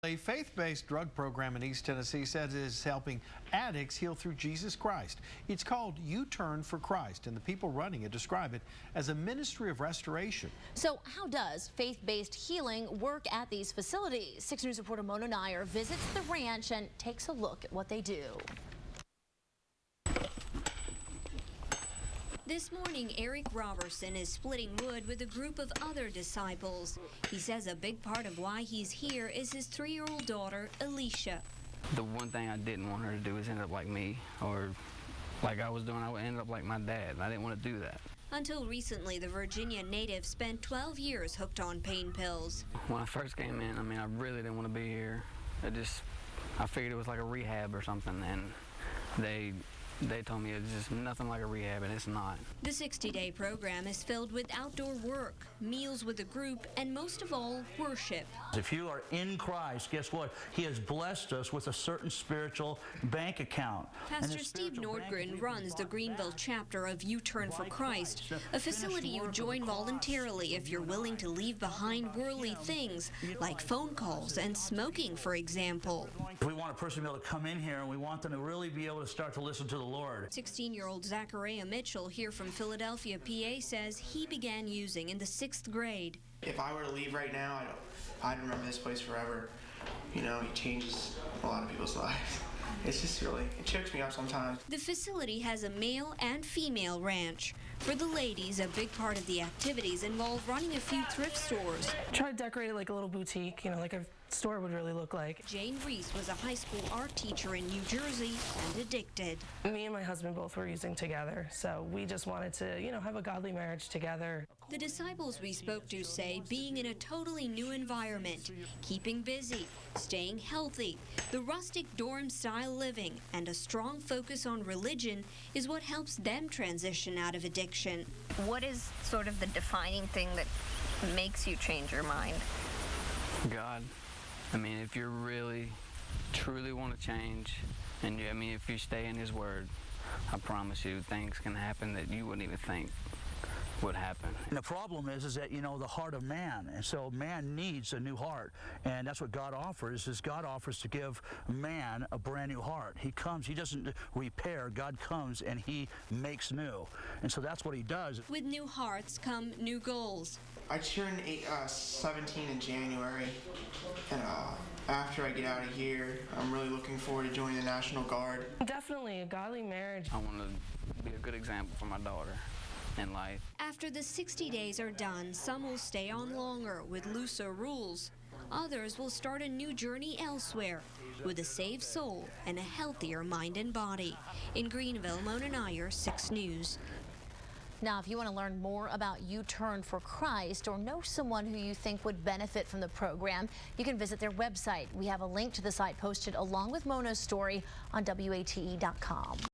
A faith-based drug program in East Tennessee says it is helping addicts heal through Jesus Christ. It's called U-Turn for Christ, and the people running it describe it as a ministry of restoration. So how does faith-based healing work at these facilities? 6 News reporter Mona Nair visits the ranch and takes a look at what they do. This morning, Eric Robertson is splitting wood with a group of other disciples. He says a big part of why he's here is his 3-year-old daughter, Alicia. The one thing I didn't want her to do is end up like me, or like I was doing. I would end up like my dad, and I didn't want to do that. Until recently, the Virginia native spent 12 years hooked on pain pills. When I first came in, I really didn't want to be here. I figured it was like a rehab or something, and they told me it's just nothing like a rehab, and it's not. The 60-day program is filled with outdoor work, meals with a group, and most of all, worship. If you are in Christ, guess what? He has blessed us with a certain spiritual bank account. Pastor Steve Nordgren runs the Greenville chapter of U-Turn for Christ, a facility you join voluntarily if you're willing to leave behind worldly things, like phone calls and smoking, for example. We want a person to be able to come in here, and we want them to really be able to start to listen to the Lord. 16-year-old Zachariah Mitchell here from Philadelphia, PA, says he began using in the 6th grade. If I were to leave right now, I'd remember this place forever. You know, it changes a lot of people's lives. It's just really, it chokes me up sometimes. The facility has a male and female ranch. For the ladies, a big part of the activities involve running a few thrift stores. Try to decorate it like a little boutique, you know, like a store would really look like. Jane Reese was a high school art teacher in New Jersey and addicted. Me and my husband both were using together, so we just wanted to, you know, have a godly marriage together. The disciples we spoke to say being in a totally new environment, keeping busy, staying healthy, the rustic dorm-style living, and a strong focus on religion is what helps them transition out of addiction. What is sort of the defining thing that makes you change your mind? God. If you really, truly want to change, and if you stay in His Word, I promise you things can happen that you wouldn't even think would happen. And the problem is that, you know, the heart of man, and so man needs a new heart, and that's what God offers, is God offers to give man a brand new heart. He comes, He doesn't repair, God comes and He makes new, and so that's what He does. With new hearts come new goals. I turn 17 in January, and after I get out of here, I'm really looking forward to joining the National Guard. Definitely a godly marriage. I want to be a good example for my daughter in life. After the 60 days are done, some will stay on longer with looser rules. Others will start a new journey elsewhere with a saved soul and a healthier mind and body. In Greenville, Mona Nair, 6 News. Now, if you want to learn more about U-Turn for Christ or know someone who you think would benefit from the program, you can visit their website. We have a link to the site posted along with Mona's story on WATE.com.